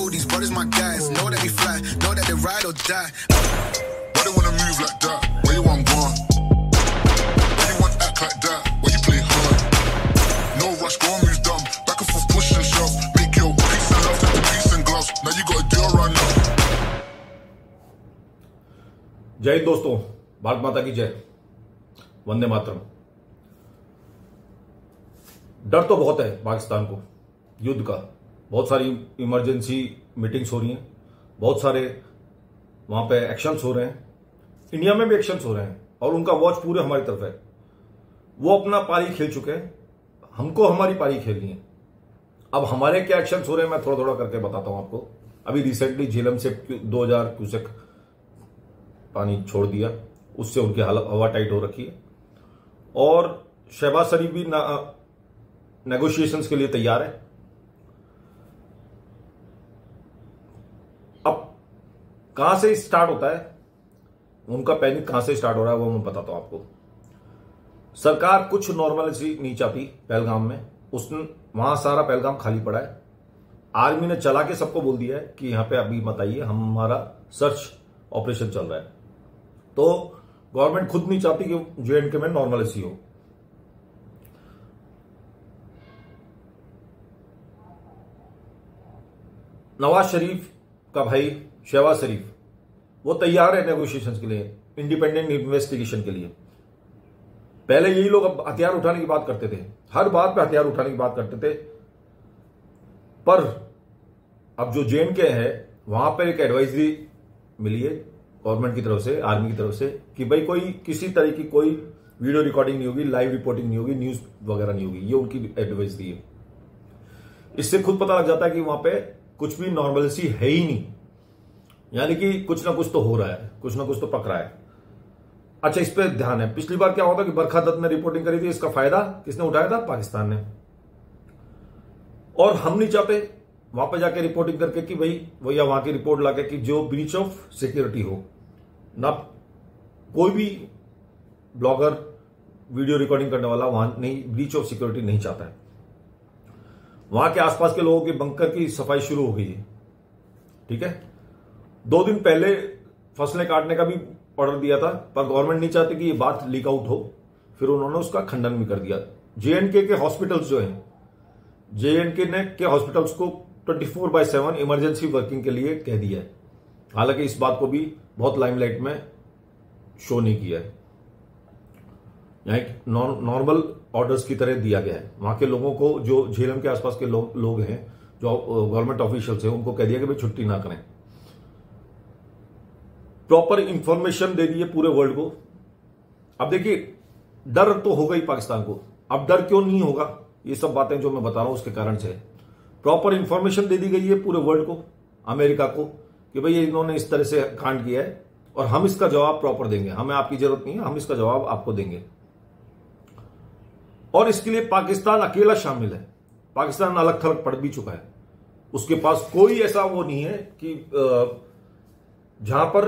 All these brothers my guys, know that we fly, know that they ride or die. Why they wanna move like that? Where you want gone? Why you want act like that? Why you play hard? No rush, go on, move dumb. Back and forth, push and shove. Make your peace and love into peace and gloves. Now you gotta do it right now. जय हिंद दोस्तों, भारत माता की जय, वंदे मातरम। डर तो बहुत है पाकिस्तान को युद्ध का। बहुत सारी इमरजेंसी मीटिंग्स हो रही हैं, बहुत सारे वहां पे एक्शंस हो रहे हैं, इंडिया में भी एक्शंस हो रहे हैं और उनका वॉच पूरे हमारी तरफ है। वो अपना पारी खेल चुके हैं, हमको हमारी पारी खेलनी है। अब हमारे क्या एक्शंस हो रहे हैं मैं थोड़ा थोड़ा करके बताता हूं आपको। अभी रिसेंटली झेलम से 2000 क्यूसेक पानी छोड़ दिया, उससे उनकी हवा टाइट हो रखी है और शहबाज शरीफ भी नेगोशिएशंस के लिए तैयार है। अब कहां से स्टार्ट होता है, उनका पैनिक कहां से स्टार्ट हो रहा है वो मैं बताता हूं आपको। सरकार कुछ नॉर्मलिटी नहीं चाहती पहलगाम में, उसने वहां सारा पहलगाम खाली पड़ा है। आर्मी ने चला के सबको बोल दिया है कि यहां पे अभी मत आइए, हमारा सर्च ऑपरेशन चल रहा है। तो गवर्नमेंट खुद नहीं चाहती कि जेएंडके में नॉर्मलिटी हो। नवाज शरीफ का भाई शहबाज शरीफ वो तैयार है नेगोशिएशंस के लिए, इंडिपेंडेंट इन्वेस्टिगेशन के लिए। पहले यही लोग अब हथियार उठाने की बात करते थे, हर बात पे हथियार उठाने की बात करते थे, पर अब जो जेएंडके है वहां पर एक एडवाइजरी मिली है गवर्नमेंट की तरफ से, आर्मी की तरफ से, कि भाई कोई किसी तरह की कोई वीडियो रिकॉर्डिंग नहीं होगी, लाइव रिपोर्टिंग नहीं होगी, न्यूज वगैरह नहीं होगी। ये उनकी एडवाइजरी है। इससे खुद पता लग जाता है कि वहां पे कुछ भी नॉर्मलिटी है ही नहीं, यानी कि कुछ ना कुछ तो हो रहा है, कुछ ना कुछ तो पक रहा है। अच्छा, इस पे ध्यान है। पिछली बार क्या होता कि बरखा दत्त ने रिपोर्टिंग करी थी, इसका फायदा किसने उठाया था? पाकिस्तान ने। और हम नहीं चाहते वहां पर जाके रिपोर्टिंग करके कि भाई भैया वहां की रिपोर्ट लाके कि जो ब्रीच ऑफ सिक्योरिटी हो ना, कोई भी ब्लॉगर वीडियो रिकॉर्डिंग करने वाला वहां नहीं, ब्रीच ऑफ सिक्योरिटी नहीं चाहता है। वहां के आसपास के लोगों के बंकर की सफाई शुरू हो गई है, ठीक है। 2 दिन पहले फसलें काटने का भी ऑर्डर दिया था, पर गवर्नमेंट नहीं चाहती कि ये बात लीक आउट हो, फिर उन्होंने उसका खंडन भी कर दिया। जेएंडके के हॉस्पिटल्स जो हैं, जेएंडके ने के हॉस्पिटल्स को 24/7 इमरजेंसी वर्किंग के लिए कह दिया है। हालांकि इस बात को भी बहुत लाइमलाइट में शो नहीं किया है, यहाँ नॉर्मल ऑर्डर्स की तरह दिया गया है। वहां के लोगों को, जो झेलम के आसपास के लोग हैं, जो गवर्नमेंट ऑफिशियल्स हैं, उनको कह दिया कि भाई छुट्टी ना करें। प्रॉपर इंफॉर्मेशन दे दी है पूरे वर्ल्ड को। अब देखिए, डर तो होगा ही पाकिस्तान को। अब डर क्यों नहीं होगा, ये सब बातें जो मैं बता रहा हूं उसके कारण से। प्रॉपर इंफॉर्मेशन दे दी गई है पूरे वर्ल्ड को, अमेरिका को, कि भाई इन्होंने इस तरह से कांड किया है और हम इसका जवाब प्रॉपर देंगे, हमें आपकी जरूरत नहीं है, हम इसका जवाब आपको देंगे। और इसके लिए पाकिस्तान अकेला शामिल है। पाकिस्तान अलग थलग पड़ भी चुका है, उसके पास कोई ऐसा वो नहीं है कि जहां पर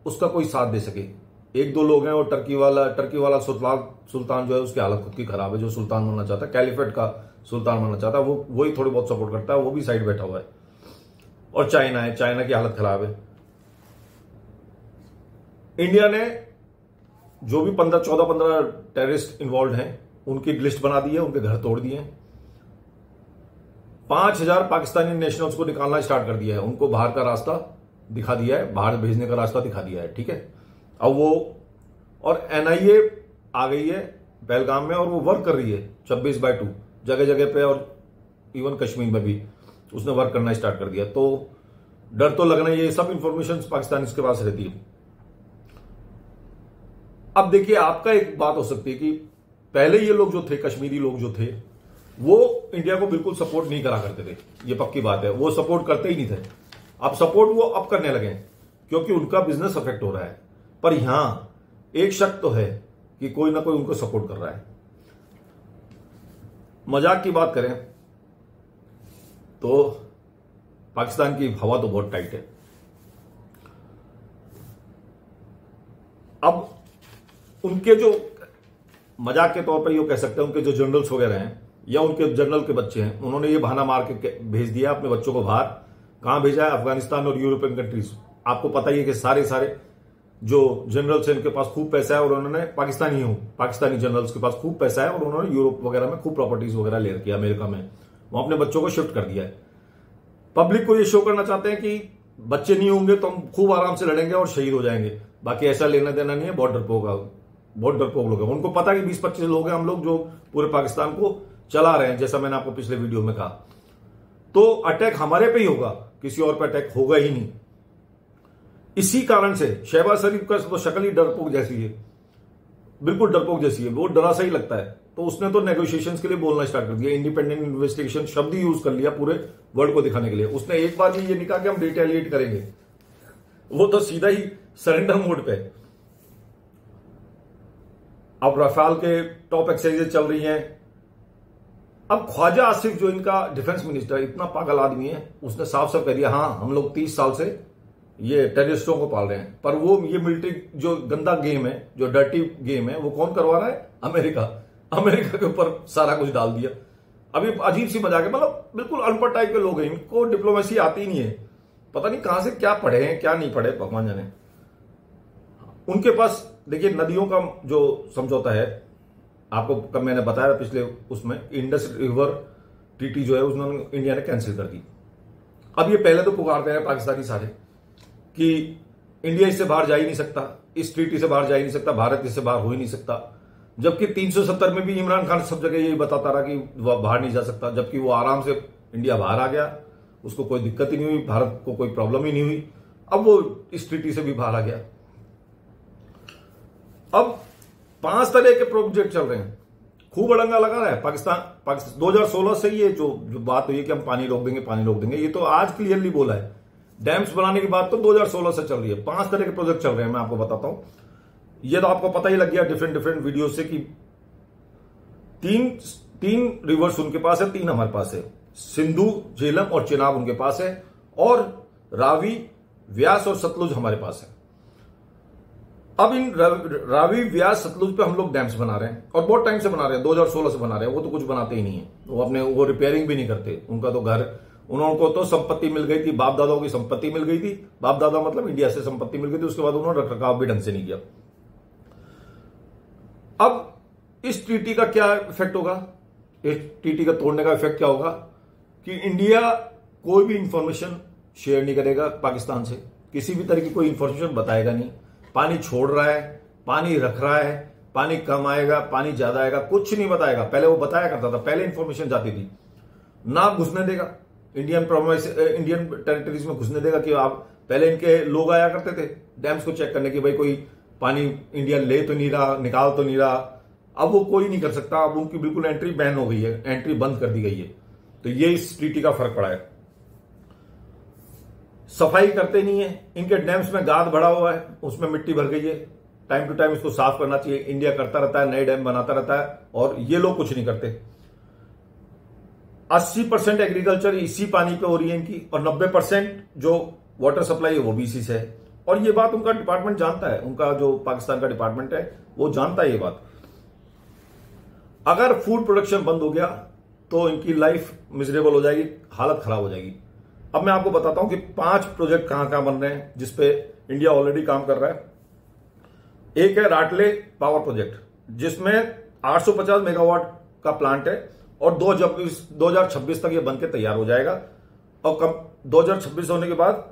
उसका कोई साथ दे सके। 1-2 लोग हैं, और टर्की वाला सुल्तान जो है, उसकी हालत खुद की खराब है। जो सुल्तान बनना चाहता है, कैलिफेट का सुल्तान बनना चाहता है, वही थोड़ी बहुत सपोर्ट करता है, वो भी साइड बैठा हुआ है। और चाइना है, चाइना की हालत खराब है। इंडिया ने जो भी 14-15 टेररिस्ट इन्वॉल्व हैं उनकी लिस्ट बना दी है, उनके घर तोड़ दिए हैं। 5000 पाकिस्तानी नेशनल्स को निकालना स्टार्ट कर दिया है, उनको बाहर का रास्ता दिखा दिया है, बाहर भेजने का रास्ता दिखा दिया है, ठीक है। अब वो और एनआईए आ गई है पहलगाम में और वो वर्क कर रही है 26/2 जगह जगह पे, और इवन कश्मीर में भी उसने वर्क करना स्टार्ट कर दिया। तो डर तो लगना, ये सब इंफॉर्मेशन पाकिस्तान के पास रहती है। अब देखिए, आपका एक बात हो सकती है कि पहले ये लोग जो थे, कश्मीरी लोग जो थे, वो इंडिया को बिल्कुल सपोर्ट नहीं करा करते थे, ये पक्की बात है, वो सपोर्ट करते ही नहीं थे। अब सपोर्ट वो अब करने लगे क्योंकि उनका बिजनेस अफेक्ट हो रहा है। पर यहां एक शक तो है कि कोई ना कोई उनको सपोर्ट कर रहा है। मजाक की बात करें तो पाकिस्तान की हवा तो बहुत टाइट है। अब उनके जो मजाक के तौर पर ये कह सकते हैं, उनके जो जनरल्स वगैरह हैं या उनके जनरल के बच्चे हैं, उन्होंने ये बहाना मार के भेज दिया अपने बच्चों को बाहर कहां भेजा है? अफगानिस्तान और यूरोपियन कंट्रीज। आपको पता ही है कि सारे जो जनरल्स हैं उनके पास खूब पैसा है और उन्होंने पाकिस्तानी जनरल्स के पास खूब पैसा है और उन्होंने यूरोप वगैरह में खूब प्रॉपर्टीज वगैरह ले रखी है, अमेरिका में। वो अपने बच्चों को शिफ्ट कर दिया है। पब्लिक को ये शो करना चाहते हैं कि बच्चे नहीं होंगे तो हम खूब आराम से लड़ेंगे और शहीद हो जाएंगे। बाकी ऐसा लेना देना नहीं है। बहुत डरपोक लोग हैं। उनको पता है कि 20-25 लोग हैं हम लोग जो पूरे पाकिस्तान को चला रहे हैं, जैसा मैंने आपको पिछले वीडियो में कहा। तो अटैक हमारे पे ही होगा, किसी और पे अटैक होगा ही नहीं। इसी कारण से शहबाज शरीफ का तो शक्ल ही डरपोक जैसी है, बिल्कुल डरपोक जैसी है। वो डरा सा ही लगता है। तो उसने तो नेगोशिएशंस के लिए बोलना स्टार्ट कर दिया। इंडिपेंडेंट इन्वेस्टिगेशन शब्द ही यूज कर लिया पूरे वर्ल्ड को दिखाने के लिए। उसने एक बार ये नहीं कहा कि हम रिटेलिएट करेंगे, वो तो सीधा ही सरेंडर मोड पे। अब राफेल के टॉप एक्सरसाइजेज चल रही हैं। अब ख्वाजा आसिफ जो इनका डिफेंस मिनिस्टर, इतना पागल आदमी है, उसने साफ साफ कह दिया हाँ हम लोग 30 साल से ये टेररिस्टों को पाल रहे हैं। पर वो ये मिलिट्री जो गंदा गेम है, जो डर्टी गेम है, वो कौन करवा रहा है? अमेरिका के ऊपर सारा कुछ डाल दिया। अभी अजीब सी मजाक है। मतलब बिल्कुल अनपढ़ टाइप के लोग हैं, इनको डिप्लोमेसी आती ही नहीं है। पता नहीं कहां से क्या पढ़े हैं क्या नहीं पढ़े, भगवान जाने। उनके पास देखिए नदियों का जो समझौता है, आपको कब मैंने बताया पिछले उसमें, इंडस रिवर ट्रीटी जो है उसने इंडिया ने कैंसिल कर दी। अब ये पहले तो पुकारते हैं पाकिस्तानी सारे कि इंडिया इससे बाहर जा ही नहीं सकता, इस ट्रीटी से बाहर जा ही नहीं सकता, भारत इससे बाहर हो ही नहीं सकता। जबकि 370 में भी इमरान खान सब जगह यही बताता रहा कि वह बाहर नहीं जा सकता, जबकि वो आराम से इंडिया बाहर आ गया, उसको कोई दिक्कत ही नहीं हुई, भारत को कोई प्रॉब्लम ही नहीं हुई। अब वो इस ट्रीटी से भी बाहर आ गया। अब 5 तरह के प्रोजेक्ट चल रहे हैं, खूब अड़ंगा लगा रहा है पाकिस्तान 2016 से ये जो बात हुई है कि हम पानी रोक देंगे, ये तो आज क्लियरली बोला है। डैम्स बनाने की बात तो 2016 से चल रही है। 5 तरह के प्रोजेक्ट चल रहे हैं, मैं आपको बताता हूं। ये तो आपको पता ही लग गया डिफरेंट वीडियो से कि तीन रिवर्स उनके पास है, 3 हमारे पास है। सिंधु, झेलम और चिनाब उनके पास है, और रावी, व्यास और सतलुज हमारे पास है। अब इन रावी, व्यास, सतलुज पे हम लोग डैम्स बना रहे हैं और बहुत टाइम से बना रहे हैं, 2016 से बना रहे हैं। वो तो कुछ बनाते ही नहीं है, वो रिपेयरिंग भी नहीं करते। उनका तो घर, उनको तो संपत्ति मिल गई थी, बाप दादाओं की संपत्ति मिल गई थी। बाप दादा मतलब इंडिया से संपत्ति मिल गई थी, उसके बाद उन्होंने रखरखाव भी ढंग से नहीं किया। अब इस ट्रीटी का क्या इफेक्ट होगा? इस ट्रीटी का तोड़ने का इफेक्ट क्या होगा कि इंडिया कोई भी इंफॉर्मेशन शेयर नहीं करेगा पाकिस्तान से, किसी भी तरह की कोई इंफॉर्मेशन बताएगा नहीं। पानी छोड़ रहा है, पानी रख रहा है, पानी कम आएगा, पानी ज्यादा आएगा, कुछ नहीं बताएगा। पहले वो बताया करता था, पहले इंफॉर्मेशन जाती थी। ना घुसने देगा इंडियन टेरिटरीज में घुसने देगा कि आप, पहले इनके लोग आया करते थे डैम्स को चेक करने की, भाई कोई पानी इंडिया ले तो नहीं रहा, निकाल तो नहीं रहा। अब वो कोई नहीं कर सकता, अब उनकी बिल्कुल एंट्री बैन हो गई है, एंट्री बंद कर दी गई है। तो ये इस ट्रीटी का फर्क पड़ा है। सफाई करते नहीं है, इनके डैम्स में गाद भरा हुआ है, उसमें मिट्टी भर गई है, टाइम टू टाइम इसको साफ करना चाहिए। इंडिया करता रहता है, नए डैम बनाता रहता है, और ये लोग कुछ नहीं करते। 80% एग्रीकल्चर इसी पानी पे हो रही है इनकी, और 90% जो वाटर सप्लाई है वो भी इसी से है। और ये बात उनका डिपार्टमेंट जानता है, उनका जो पाकिस्तान का डिपार्टमेंट है वो जानता है ये बात। अगर फूड प्रोडक्शन बंद हो गया तो इनकी लाइफ मिजरेबल हो जाएगी, हालत खराब हो जाएगी। अब मैं आपको बताता हूं कि 5 प्रोजेक्ट कहां कहां बन रहे हैं जिसपे इंडिया ऑलरेडी काम कर रहा है। एक है राटले पावर प्रोजेक्ट, जिसमें 850 मेगावाट का प्लांट है, और 2026 तक ये बनके तैयार हो जाएगा। और 2026 होने के बाद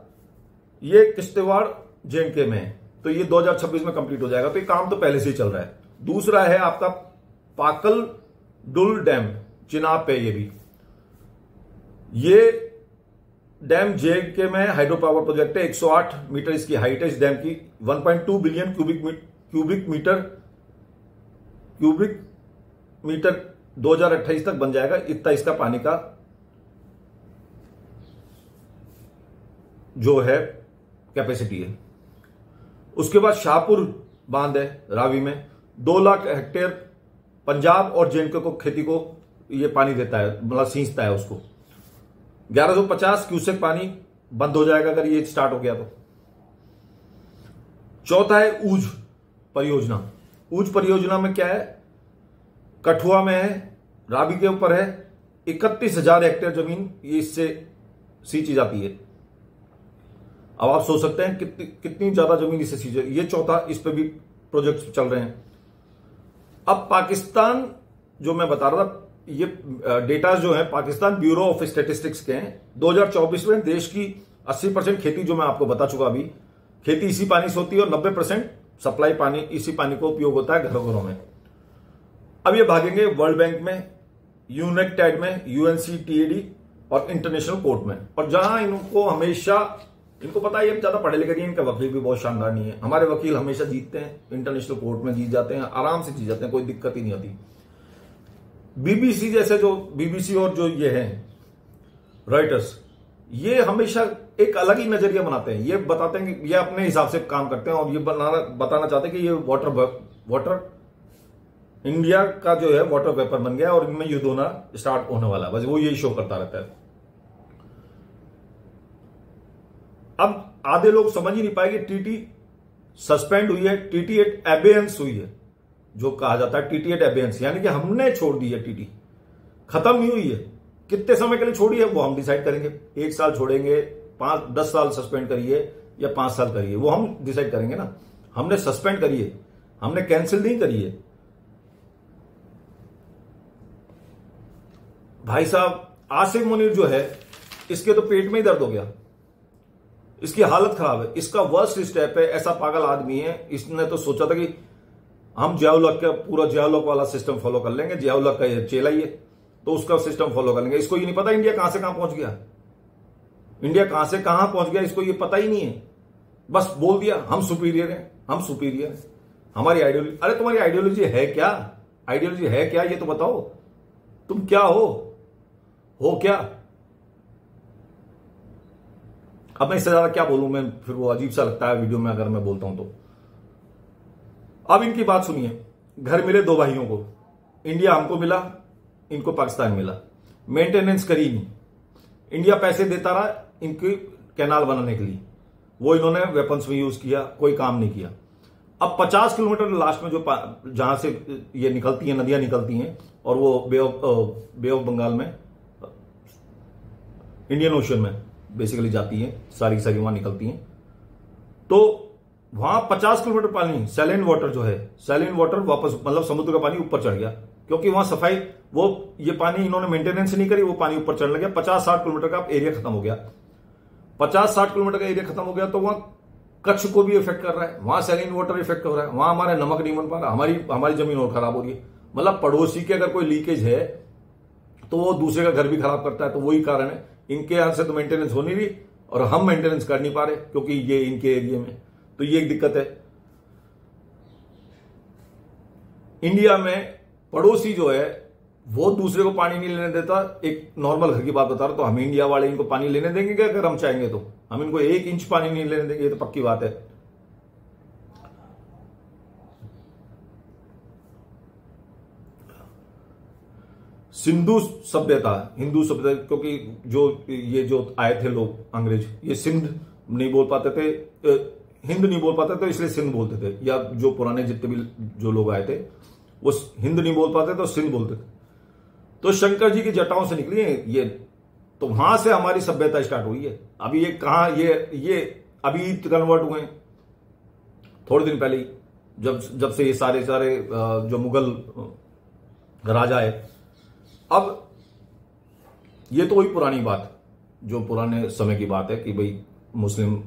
ये किश्तवाड़ JNK में है, तो ये 2026 में कंप्लीट हो जाएगा। तो ये काम तो पहले से ही चल रहा है। दूसरा है आपका पाकल डुल डैम, चिनाब पे। ये डैम JNK में हाइड्रो पावर प्रोजेक्ट है। 108 मीटर इसकी हाइट है इस डैम की। 1.2 बिलियन क्यूबिक मीटर 2028 तक बन जाएगा। इतना इसका पानी का जो है कैपेसिटी है। उसके बाद शाहपुर बांध है रावी में, 2 लाख हेक्टेयर पंजाब और JNK को खेती को ये पानी देता है, मतलब सींचता है उसको। 1150 क्यूसेक पानी बंद हो जाएगा अगर ये स्टार्ट हो गया तो। चौथा है ऊझ परियोजना। ऊझ परियोजना में क्या है? कठुआ में है, रावी के ऊपर है। 31,000 हेक्टेयर जमीन ये इससे सींची जाती है। अब आप सोच सकते हैं कितनी ज्यादा जमीन इसे सींचे। ये चौथा, इस पे भी प्रोजेक्ट चल रहे हैं। अब पाकिस्तान, जो मैं बता रहा था, ये डेटा जो है पाकिस्तान ब्यूरो ऑफ स्टैटिस्टिक्स के हैं। 2024 में देश की 80% खेती, जो मैं आपको बता चुका अभी, खेती इसी पानी से होती है और 90% सप्लाई पानी, इसी पानी को उपयोग होता है घरों में। अब ये भागेंगे वर्ल्ड बैंक में, यूनेक्टेड में, यूएनसीटीएडी और इंटरनेशनल कोर्ट में। और जहां इनको हमेशा, इनको पता है ये ज्यादा पढ़े लिखे नहीं है, इनका वकील भी बहुत शानदार नहीं है। हमारे वकील हमेशा जीतते हैं, इंटरनेशनल कोर्ट में जीत जाते हैं, आराम से जीत जाते हैं, कोई दिक्कत ही नहीं होती। बीबीसी जैसे, जो बीबीसी और जो ये है रॉयटर्स, ये हमेशा एक अलग ही नजरिया बनाते हैं। ये बताते हैं कि ये अपने हिसाब से काम करते हैं और ये बताना चाहते हैं कि ये वाटर इंडिया का जो है वाटर वेपर बन गया और इनमें युद्ध होना स्टार्ट होने वाला है। बस वो यही शो करता रहता है। अब आधे लोग समझ ही नहीं पाएंगे, टीटी सस्पेंड हुई है, टीटी एट एबेयंस हुई है, जो कहा जाता है टीटी एट एबेयंस, यानी कि हमने छोड़ दी है। टीटी खत्म नहीं हुई है, कितने समय के लिए छोड़ी है वो हम डिसाइड करेंगे। 1 साल छोड़ेंगे, 10 साल सस्पेंड करिए या 5 साल करिए, वो हम डिसाइड करेंगे ना। हमने सस्पेंड करिए, हमने कैंसिल नहीं करिए। भाई साहब, आसिफ मुनीर जो है, इसके तो पेट में ही दर्द हो गया, इसकी हालत खराब है, इसका वर्स्ट स्टेप है। ऐसा पागल आदमी है, इसने तो सोचा था कि हम जियाउल हक का पूरा जियाउल हक वाला सिस्टम फॉलो कर लेंगे। जियाउल हक का ये चेला ही है, तो उसका सिस्टम फॉलो कर लेंगे। इसको ये नहीं पता इंडिया कहां से कहां पहुंच गया, इंडिया कहां से कहां पहुंच गया, इसको ये पता ही नहीं है। बस बोल दिया हम सुपीरियर हैं, हम सुपीरियर हैं, हमारी आइडियोलॉजी। अरे तुम्हारी आइडियोलॉजी है क्या? आइडियोलॉजी है क्या ये तो बताओ। तुम क्या हो क्या? अब मैं इससे ज्यादा क्या बोलूं, मैं फिर वो अजीब सा लगता है वीडियो में अगर मैं बोलता हूं तो। अब इनकी बात सुनिए। घर मिले 2 भाइयों को, इंडिया हमको मिला, इनको पाकिस्तान मिला। मेंटेनेंस करी नहीं, इंडिया पैसे देता रहा इनकी कैनाल बनाने के लिए, वो इन्होंने वेपन्स में यूज किया, कोई काम नहीं किया। अब 50 किलोमीटर लास्ट में जो जहां से ये निकलती हैं, नदियां निकलती हैं, और वो बे ऑफ बंगाल में, इंडियन ओशन में बेसिकली जाती हैं, सारी वहां निकलती हैं। तो वहां 50 किलोमीटर पानी, सैलिन वाटर जो है, सैलिन वाटर वापस, मतलब समुद्र का पानी ऊपर चढ़ गया, क्योंकि वहां सफाई, वो ये पानी इन्होंने मेंटेनेंस नहीं करी, वो पानी ऊपर चढ़ने लगा। 50-60 किलोमीटर का एरिया खत्म हो गया। 50-60 किलोमीटर का एरिया खत्म हो गया, तो वहां कच्छ को भी इफेक्ट कर रहा है, वहां सैलिन वाटर इफेक्ट हो रहा है, वहां हमारे नमक नहीं बन पा रहा, हमारी जमीन और खराब हो रही है। मतलब पड़ोसी के अगर कोई लीकेज है तो वो दूसरे का घर भी खराब करता है। तो वही कारण है, इनके यहां से तो मेंटेनेंस हो नहीं रही और हम मेंटेनेंस कर नहीं पा रहे, क्योंकि ये इनके एरिया में। तो ये एक दिक्कत है। इंडिया में पड़ोसी जो है वो दूसरे को पानी नहीं लेने देता। एक नॉर्मल घर की बात बता रहा, तो हम इंडिया वाले इनको पानी लेने देंगे क्या? अगर हम चाहेंगे तो हम इनको 1 इंच पानी नहीं लेने देंगे, ये तो पक्की बात है। सिंधु सभ्यता, हिंदू सभ्यता, क्योंकि जो आए थे लोग अंग्रेज, ये सिंध नहीं बोल पाते थे, हिंद नहीं बोल पाते थे, इसलिए सिंध बोलते थे। या जो पुराने जितने भी जो लोग आए थे वो हिंद नहीं बोल पाते तो सिंध बोलते थे। तो शंकर जी की जटाओं से निकली है ये, तो वहां से हमारी सभ्यता स्टार्ट हुई है। अभी ये कहां, ये अभी कन्वर्ट हुए थोड़े दिन पहले ही, जब से ये सारे जो मुगल राजा है। अब ये तो वही पुरानी बात, जो पुराने समय की बात है कि भाई मुस्लिम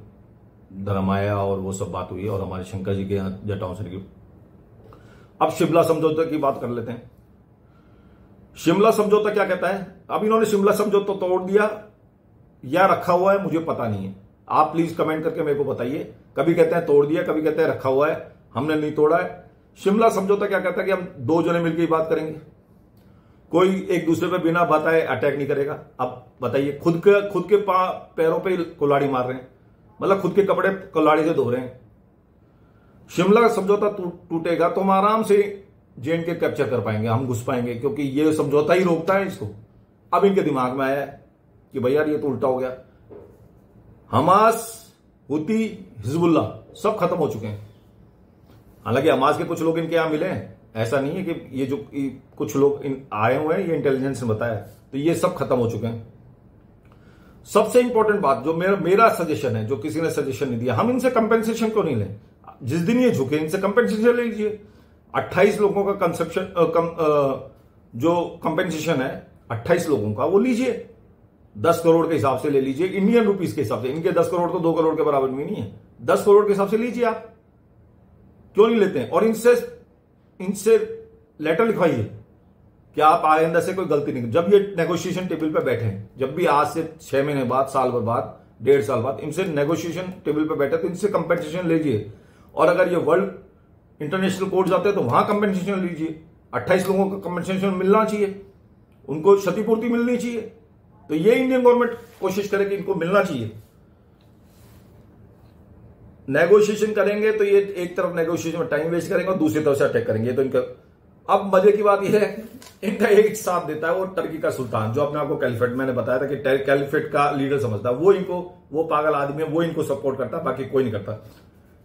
धर्म आया और वो सब बात हुई और हमारे शंकर जी के यहां जटाओं से निकली। अब शिमला समझौते की बात कर लेते हैं। शिमला समझौता क्या कहता है? अब इन्होंने शिमला समझौता तोड़ दिया या रखा हुआ है, मुझे पता नहीं है। आप प्लीज कमेंट करके मेरे को बताइए। कभी कहते हैं तोड़ दिया, कभी कहते हैं रखा हुआ है, हमने नहीं तोड़ा है। शिमला समझौता क्या कहता है कि हम 2 जने मिलकर ही बात करेंगे, कोई एक दूसरे पे बिना बताए अटैक नहीं करेगा। अब बताइए, खुद के पैरों पे कुल्हाड़ी मार रहे हैं, मतलब खुद के कपड़े कुल्हाड़ी से धो रहे हैं। शिमला का समझौता टूटेगा तो हम आराम से J&K कैप्चर कर पाएंगे, हम घुस पाएंगे, क्योंकि ये समझौता ही रोकता है इसको। अब इनके दिमाग में आया है कि भैया ये तो उल्टा हो गया। हमास, हुती, हिजबुल्ला सब खत्म हो चुके हैं। हालांकि हमास के कुछ लोग इनके यहां मिले हैं, ऐसा नहीं है कि ये जो कुछ लोग आए हुए हैं, ये इंटेलिजेंस ने बताया, तो ये सब खत्म हो चुके हैं। सबसे इंपॉर्टेंट बात जो मेरा सजेशन है, जो किसी ने सजेशन नहीं दिया, हम इनसे कंपेंसेशन क्यों नहीं लें? जिस दिन ये झुके इनसे कंपेंसेशन ले लीजिए। 28 लोगों का कंसेप्शन जो कंपेंसेशन है 28 लोगों का, वो लीजिए। 10 करोड़ के हिसाब से ले लीजिए, इंडियन रुपीस के हिसाब से। इनके 10 करोड़ तो 2 करोड़ के बराबर भी नहीं है। 10 करोड़ के हिसाब से लीजिए। आप क्यों नहीं लेते हैं? और इनसे लेटर लिखवाइए कि आप आइंदा से कोई गलती नहीं। जब ये नेगोशिएशन टेबल पे बैठे, जब भी आज से 6 महीने बाद, साल भर बाद, 1.5 साल बाद इनसे नेगोशिएशन टेबल पे बैठे तो इनसे कंपेंसेशन लीजिए। और अगर ये वर्ल्ड इंटरनेशनल कोर्ट जाते हैं तो वहां कंपेंसेशन लीजिए। 28 लोगों को कंपेंसेशन मिलना चाहिए, उनको क्षतिपूर्ति मिलनी चाहिए। तो ये इंडियन गवर्नमेंट कोशिश करे कि इनको मिलना चाहिए। नेगोशिएशन करेंगे तो ये एक तरफ नेगोशिएशन में टाइम वेस्ट करेंगे और दूसरी तरफ से अटैक करेंगे। तो इनका अब मजे की बात यह है, इनका एक साथ देता है वो टर्की का सुल्तान, जो अपने आपको कैलिफेट, मैंने बताया था कि कैलिफेट का लीडर समझता है, वो पागल आदमी है, वो इनको सपोर्ट करता है, बाकी कोई नहीं करता।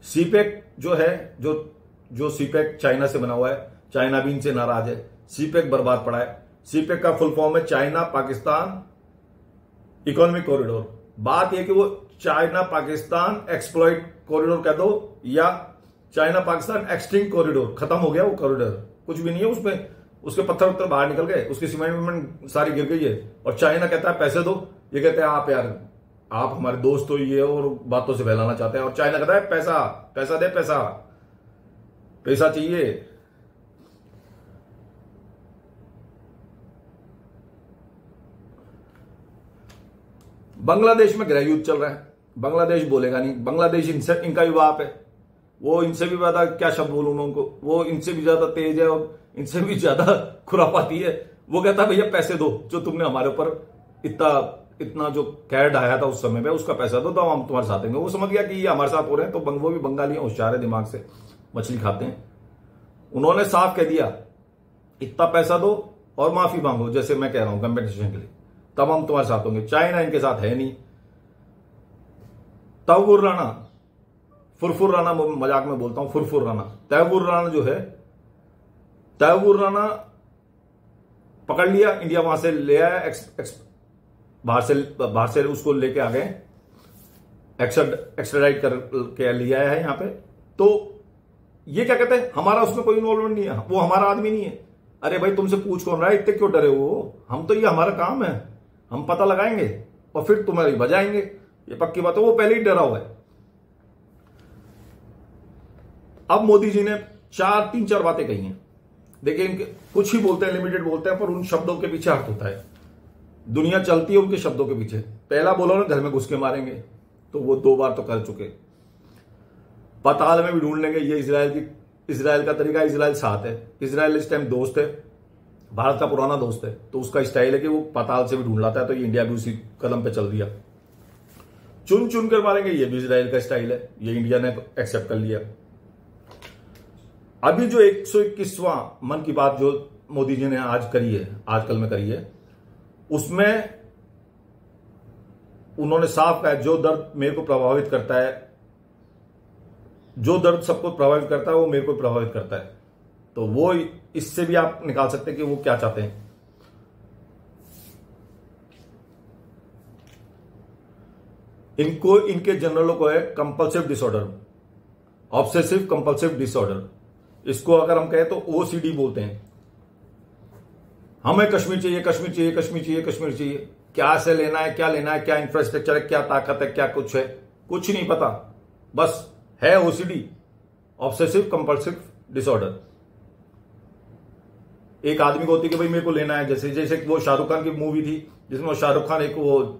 सीपेक जो है, जो सीपेक चाइना से बना हुआ है, चाइना भी इनसे नाराज है। सीपेक बर्बाद पड़ा है। सीपेक का फुल फॉर्म है चाइना पाकिस्तान इकोनॉमिक कॉरिडोर। बात यह कि वो चाइना पाकिस्तान एक्सप्लॉइट कॉरिडोर कह दो या चाइना पाकिस्तान एक्सटिंक्ट कॉरिडोर, खत्म हो गया वो कॉरिडोर, कुछ भी नहीं है उसमें। उसके पत्थर उत्तर बाहर निकल गए, उसकी सीमेंट सारी गिर गई है। और चाइना कहता है पैसे दो, ये कहते हैं आप यार, आप हमारे दोस्त हो ये, और बातों से फैलाना चाहते हैं। और चाइना कहता है पैसा पैसा दे, पैसा चाहिए। बांग्लादेश में गृह युद्ध चल रहा है। बांग्लादेश बोलेगा नहीं, बांग्लादेश इनका भी बाप है। वो इनसे भी ज्यादा, क्या शब्द बोलूं मैं उनको, वो इनसे भी ज्यादा तेज है और इनसे भी ज्यादा खुरापाती है। वो कहता है भैया पैसे दो, जो तुमने हमारे ऊपर इतना जो कैर ढाया था उस समय में, उसका पैसा दो, तो हम तुम्हारे साथ देंगे। वो समझ गया कि ये हमारे साथ हो रहे हैं। तो वो भी बंगाली होशियार है, दिमाग से मछली खाते हैं। उन्होंने साफ कह दिया इतना पैसा दो और माफी मांगो, जैसे मैं कह रहा हूं कंपेंसेशन के लिए, तब हम तुम्हारे साथ होंगे। चाइना इनके साथ है नहीं। तैमूर राणा, फुरफुर राणा, मजाक में बोलता हूं फुरफुर राणा, तैमूर राणा जो है, तैमूर राणा पकड़ लिया, इंडिया वहां से ले आया, बाहर से उसको लेके आ गए, एक्स्ट्राडाइट कर के लिया है यहां पे। तो ये क्या कहते हैं, हमारा उसमें कोई इन्वॉल्वमेंट नहीं है, वो हमारा आदमी नहीं है। अरे भाई तुमसे पूछ कौन रहा है, इतने क्यों डरे हो? हम तो, ये हमारा काम है, हम पता लगाएंगे और फिर तुम्हारी बजाएंगे। ये पक्की बात है, वो पहले ही डरा हुआ है। अब मोदी जी ने 3-4 बातें कही हैं। देखिए, इनके कुछ ही बोलते हैं, लिमिटेड बोलते हैं, पर उन शब्दों के पीछे अर्थ होता है। दुनिया चलती है उनके शब्दों के पीछे। पहला बोला ना, घर में घुस के मारेंगे, तो वो 2 बार तो कर चुके। पाताल में भी ढूंढ लेंगे, ये इजराइल का तरीका। इजराइल साथ है, इजराइल इस टाइम दोस्त है, भारत का पुराना दोस्त है, तो उसका स्टाइल है कि वो पाताल से भी ढूंढ लाता है। तो ये इंडिया भी उसी कदम पे चल दिया, चुन चुन कर मारेंगे, ये भी इजराइल का स्टाइल है, ये इंडिया ने एक्सेप्ट कर लिया। अभी जो 121वां मन की बात जो मोदी जी ने आज करी है, आजकल में करी है, उसमें उन्होंने साफ कहा जो दर्द मेरे को प्रभावित करता है, जो दर्द सबको प्रभावित करता है, वो मेरे को प्रभावित करता है। तो वो इससे भी आप निकाल सकते हैं कि वो क्या चाहते हैं। इनको, इनके जनरलों को है compulsive disorder, obsessive compulsive disorder. इसको अगर हम कहें तो ओसीडी बोलते हैं। हमें कश्मीर चाहिए, कश्मीर चाहिए, कश्मीर चाहिए, कश्मीर चाहिए। क्या से लेना है, क्या लेना है, क्या इंफ्रास्ट्रक्चर है, क्या ताकत है, क्या कुछ है, कुछ नहीं पता, बस है ओसीडी, ऑब्सेसिव कंपल्सिव डिसऑर्डर। एक आदमी को होती कि भाई मेरे को लेना है, जैसे वो शाहरुख खान की मूवी थी जिसमें वो शाहरुख खान, एक वो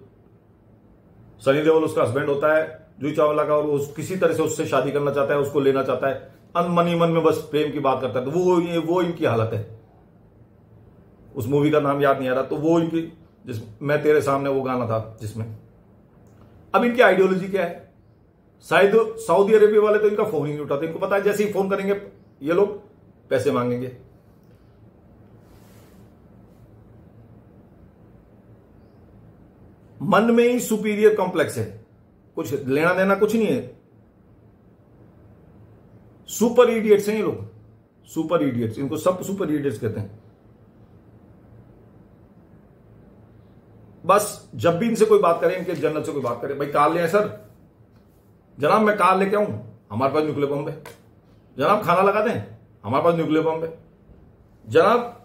सनी देओल उसका हस्बैंड होता है, जूही चावला का, और वो किसी तरह से उससे शादी करना चाहता है, उसको लेना चाहता है, मन ही मन में बस प्रेम की बात करता है। तो वो इनकी हालत है। उस मूवी का नाम याद नहीं आ रहा। तो वो इनकी, मैं तेरे सामने, वो गाना था जिसमें। अब इनकी आइडियोलॉजी क्या है? शायद सऊदी अरेबिया वाले तो इनका फोन ही नहीं उठाते। इनको पता है जैसे ही फोन करेंगे ये लोग पैसे मांगेंगे। मन में ही सुपीरियर कॉम्प्लेक्स है, कुछ लेना देना कुछ नहीं है। सुपर इडियट्स हैं ये लोग, सुपर इडियट्स, इनको सब सुपर इडियट्स कहते हैं। बस जब भी इनसे कोई बात करे, इनके जनरल से कोई बात करे, भाई कार ले आए सर, जनाब मैं कार लेके आऊं, हमारे पास न्यूक्लियर बम है, जनाब खाना लगा दें, हमारे पास न्यूक्लियर बम है, जनाब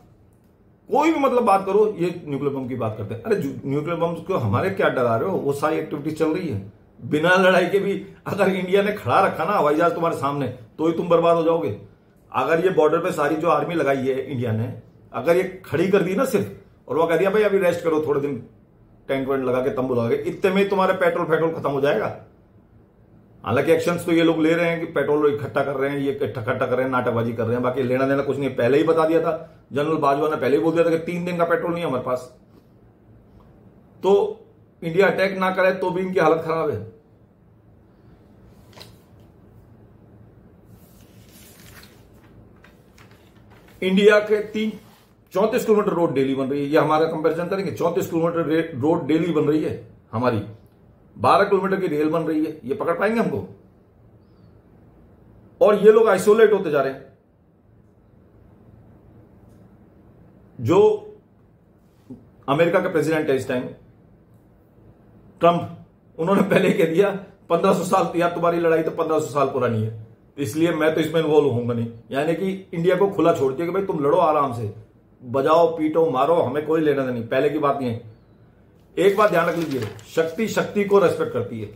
कोई भी मतलब बात करो ये न्यूक्लियर बम की बात करते हैं। अरे न्यूक्लियर बम को हमारे क्या डरा रहे हो, वो सारी एक्टिविटी चल रही है बिना लड़ाई के भी। अगर इंडिया ने खड़ा रखा ना हवाई जहाज तुम्हारे सामने तो ही तुम बर्बाद हो जाओगे। अगर ये बॉर्डर पे सारी जो आर्मी लगाई है इंडिया ने, अगर ये खड़ी कर दी ना सिर्फ, और वो कह दिया भाई अभी रेस्ट करो थोड़े दिन, टेंट वेंट लगा के तंबू लगा के, इतने में तुम्हारे पेट्रोल खत्म हो जाएगा। हालांकि एक्शंस तो ये लोग ले रहे हैं कि पेट्रोल इकट्ठा कर रहे हैं, ये इकट्ठा कर रहे हैं, नाटकबाजी कर रहे हैं, बाकी लेना देना कुछ नहीं। पहले ही बता दिया था जनरल बाजवा ने, पहले ही बोल दिया था कि 3 दिन का पेट्रोल नहीं है हमारे पास। तो इंडिया अटैक ना करे तो भी इनकी हालत खराब है। इंडिया के 34 किलोमीटर रोड डेली बन रही है, ये हमारा कंपैरिजन करेंगे। 34 किलोमीटर रोड डेली बन रही है हमारी, 12 किलोमीटर की रेल बन रही है, ये पकड़ पाएंगे हमको? और ये लोग आइसोलेट होते जा रहे हैं। जो अमेरिका के प्रेसिडेंट है इस टाइम, ट्रंप, उन्होंने पहले कह दिया 1500 साल, यार तुम्हारी लड़ाई तो 1500 साल पुरानी है, इसलिए मैं तो इसमें इन्वॉल्व होऊंगा नहीं। यानी कि इंडिया को खुला छोड़ दिया कि भाई तुम लड़ो आराम से, बजाओ पीटो मारो, हमें कोई लेना नहीं। पहले की बात नहीं है। एक बात ध्यान रख लीजिए, शक्ति को रेस्पेक्ट करती है।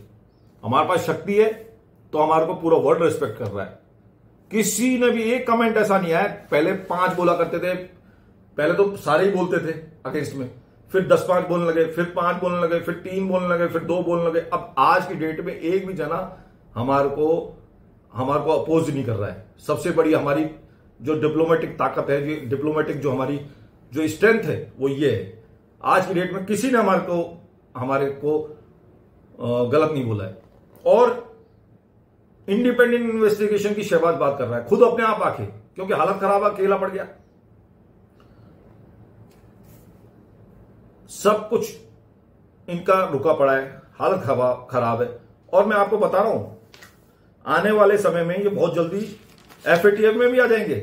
हमारे पास शक्ति है तो हमारे को पूरा वर्ल्ड रेस्पेक्ट कर रहा है। किसी ने भी एक कमेंट ऐसा नहीं आया, पहले 5 बोला करते थे, पहले तो सारे ही बोलते थे अगेंस्ट में, फिर 10-5 बोलने लगे, फिर 5 बोलने लगे, फिर 3 बोलने लगे, फिर 2 बोलने लगे। अब आज की डेट में एक भी जना हमारे को अपोज नहीं कर रहा है। सबसे बड़ी हमारी जो डिप्लोमेटिक ताकत है, डिप्लोमेटिक जो हमारी जो स्ट्रेंथ है वो ये है। आज की डेट में किसी ने हमारे को गलत नहीं बोला है। और इंडिपेंडेंट इन्वेस्टिगेशन की शहबाज बात कर रहा है, खुद अपने आप आके, क्योंकि हालत खराब है, अकेला पड़ गया, सब कुछ इनका रुका पड़ा है, हालत खराब है। और मैं आपको बता रहा हूं आने वाले समय में ये बहुत जल्दी FATF में भी आ जाएंगे।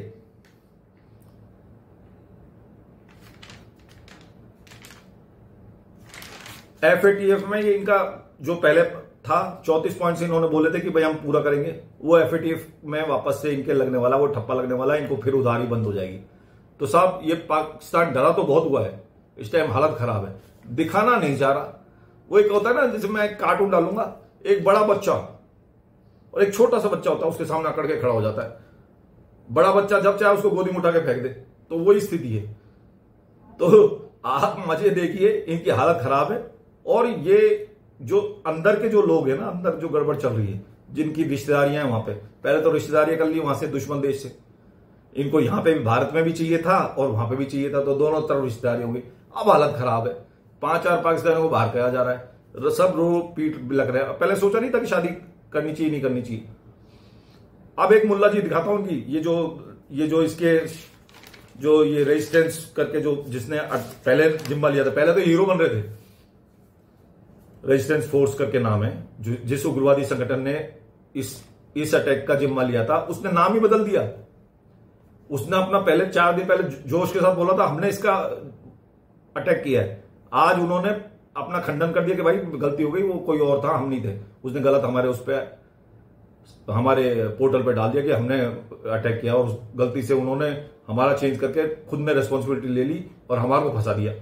FATF में ये इनका जो पहले था 34 पॉइंट्स इन्होंने बोले थे कि भाई हम पूरा करेंगे, वो FATF में वापस से इनके लगने वाला, वो ठप्पा लगने वाला, इनको फिर उधारी बंद हो जाएगी। तो साहब ये पाकिस्तान डरा तो बहुत हुआ है, इस टाइम हालत खराब है, दिखाना नहीं चाह रहा। वो एक होता है ना, जैसे मैं एक कार्टून डालूंगा, एक बड़ा बच्चा और एक छोटा सा बच्चा होता है, उसके सामने अकड़ के खड़ा हो जाता है। बड़ा बच्चा जब चाहे उसको गोदी में उठा के फेंक दे, तो वही स्थिति है। तो आप मजे देखिए, इनकी हालत खराब है। और ये जो अंदर के जो लोग हैं ना, अंदर जो गड़बड़ चल रही है, जिनकी रिश्तेदारियां हैं वहां पे, पहले तो रिश्तेदारियां कर ली वहां से दुश्मन देश से, इनको यहां पे भी भारत में भी चाहिए था और वहां पे भी चाहिए था, तो दोनों तरफ रिश्तेदारी होंगी। अब हालत खराब है, 5-4 पाकिस्तानियों को बाहर किया जा रहा है, सब रो पीट लग रहे हैं। पहले सोचा नहीं था कि शादी करनी चाहिए नहीं करनी चाहिए। अब एक मुल्ला जी दिखाता हूं कि ये जो इसके जो ये रेजिस्टेंस करके जो जिसने पहले जिम्मा लिया था, पहले तो हीरो बन रहे थे, रेजिस्टेंस फोर्स करके नाम है, जिस उग्रवादी संगठन ने इस अटैक का जिम्मा लिया था, उसने नाम ही बदल दिया। उसने अपना पहले 4 दिन पहले जोश के साथ बोला था हमने इसका अटैक किया है। आज उन्होंने अपना खंडन कर दिया कि भाई गलती हो गई, वो कोई और था, हम नहीं थे, उसने गलत हमारे उस पे हमारे पोर्टल पे डाल दिया कि हमने अटैक किया, और गलती से उन्होंने हमारा चेंज करके खुद में रिस्पॉन्सिबिलिटी ले ली और हमारे को फंसा दिया।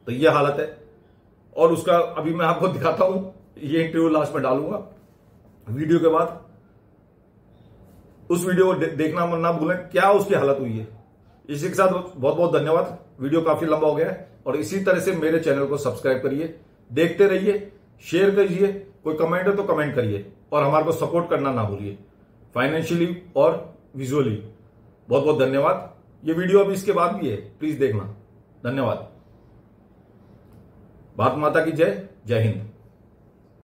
तो ये हालत है। और उसका अभी मैं आपको दिखाता हूं, ये इंटरव्यू लास्ट में डालूंगा वीडियो के बाद, उस वीडियो को देखना ना भूलें, क्या उसकी हालत हुई है। इसी के साथ बहुत बहुत धन्यवाद। वीडियो काफी लंबा हो गया है, और इसी तरह से मेरे चैनल को सब्सक्राइब करिए, देखते रहिए, शेयर करिए, कोई कमेंट है तो कमेंट करिए, और हमारे को सपोर्ट करना ना भूलिए, फाइनेंशियली और विजुअली। बहुत बहुत धन्यवाद। ये वीडियो अभी इसके बाद भी है, प्लीज देखना। धन्यवाद। भारत माता की जय। जय हिंद।